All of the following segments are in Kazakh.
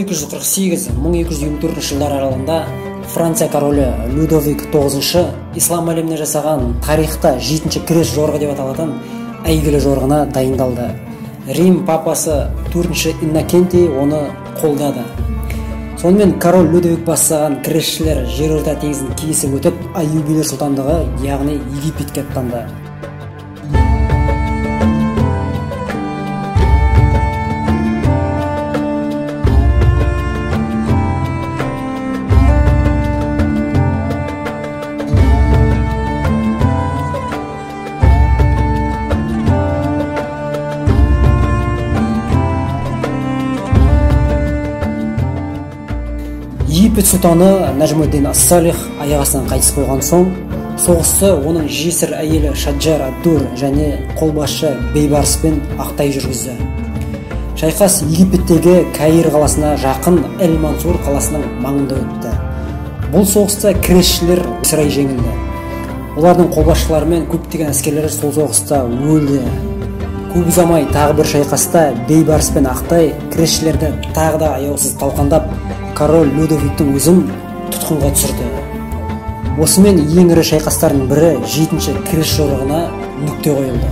1248-1224 жылдар аралығында Франция королі Людовик IX ислам әлеміне жасаған тарихта 7-ші крест жорығы деп аталатын әйгілі жорығына дайындалды. Рим папасы 4-ші Иннокентий оны қолдады. Сонымен король Людовик бастаған крестшілер жерорта теңізін кесіп өтіп, Аюбилер сұлтандығы, яғни Египетке аттанды. Египет сұлтаны Нәжмуддин ас-Салих аяқ астынан қайтыс болған соң, соғысты оның жесір әйелі Шаджар ад-Дур және қолбасшы Бейбарспен Ақтай жүргізді. Шайқас Египеттегі Каир қаласына жақын Эль-Мансур қаласының маңында өтті. Бұл соғыста крестшілер сірай жеңілді. Олардың қолбасшылары мен көптеген әскерлері сол соғыста өлді. Көп ұзамай тағы бір шайқаста Бейбарс пен Ақтай крестшілерді тағы да аяусыз талқандап, король Людовиктің өзін тұтқынға түсірді. Осымен ең ірі шайқастардың бірі 7-ші крест жорығына нүкте қойылды.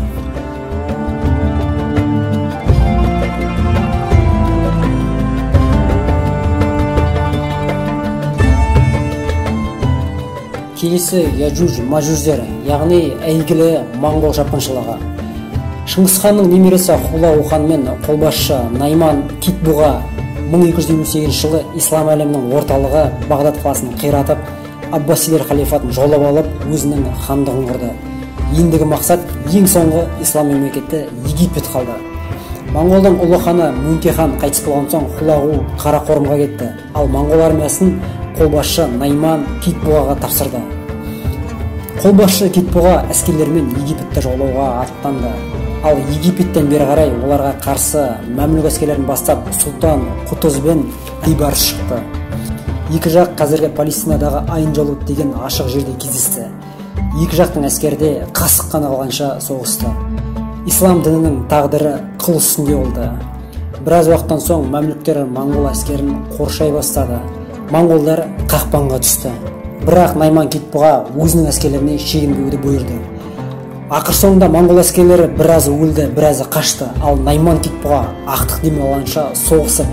Келесі Яжуж-Мажуждер, яғни әйгілі моңғол шапқыншылығы. Шыңғыс ханның немересі Хулау хан мен қолбасшы Найман Китбуға 1228 жылы ислам әлемінің орталығы Бағдат қаласын қиратып, Аббасилер халифатын жаулап алып, өзінің хандығын құрды. Ендігі мақсат ең соңғы ислам мемлекеті Египет қалды. Моңғолдың ұлы ханы Мөңке хан қайтыс болған соң Хулау Қарақорымға кетті, ал моңғол армиясын қолбасшы Найман Китбуғаға тапсырды. Қолбасшы Китбуға әскерлермен Египетті жаулауға аттанды. Ал Египеттен бері қарай оларға қарсы мәмлүк әскерлерін бастап Сұлтан Құтыз бен Бейбарс шықты. Екі жақ қазіргі Палестинадағы Айн-Жалут деген ашық жерде кездесті. Екі жақтың әскерде қасық қаны қалғанша соғысты. Ислам дінінің тағдыры қыл үстінде болды. Біраз уақыттан соң мәмлүктер моңғол әскерін қоршай бастады. Моңғолдар қақпанға түсті. Бірақ Найман Китбуға өзінің әскерлеріне шегінбеуді бұйырды. Ақыр соңында моңғол әскерлері біразы өлді, біразы қашты, ал Найман Китбуға ақтық демей алғанша соғысып,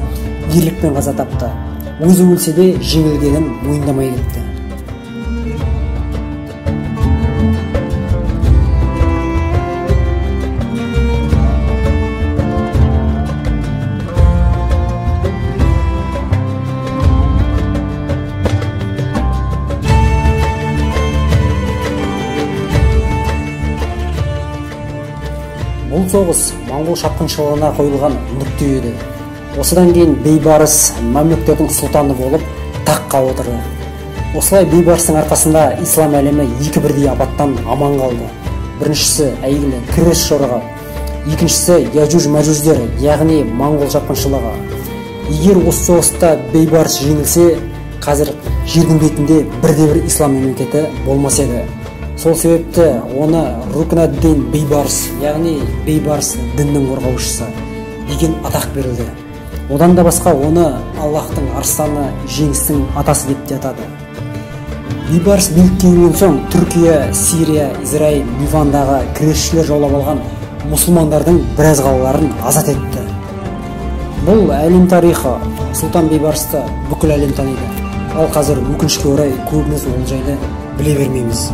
ерлікпен қаза тапты. Өзі өлсе де жеңілгенін мойындамай кетті. Бұл соғыс моңғол шапқыншылығына қойылған нүкте еді. Осыдан кейін Бейбарс мәмлүктердің сұлтаны болып таққа отырды. Осылай Бейбарстың арқасында ислам әлемі екі бірдей апаттан аман қалды. Біріншісі әйгілі крест жорығы, екіншісі Яжуж-Мажуждер, яғни моңғол шапқыншылығы. Егер осы соғыста Бейбарс жеңілсе, қазір жердің бетінде бірде-бір ислам мемлекеті болмас еді. Сол себепті оны Рукн-ад-Дин Бейбарс, яғни Бейбарс діннің қорғаушысы деген атақ берілді. Одан да басқа оны Аллахтың арыстаны, жеңістің атасы деп те атады. Бейбарс билікке келген соң Түркия, Сирия, Израиль, Ливандағы крестшілер жаулап алған мұсылмандардың біраз қалаларын азат етті. Бұл әлем тарихы. Сұлтан Бейбарсты бүкіл әлем таниды. Ал қазір өкінішке орай көбіміз ол жайлы біле бермейміз.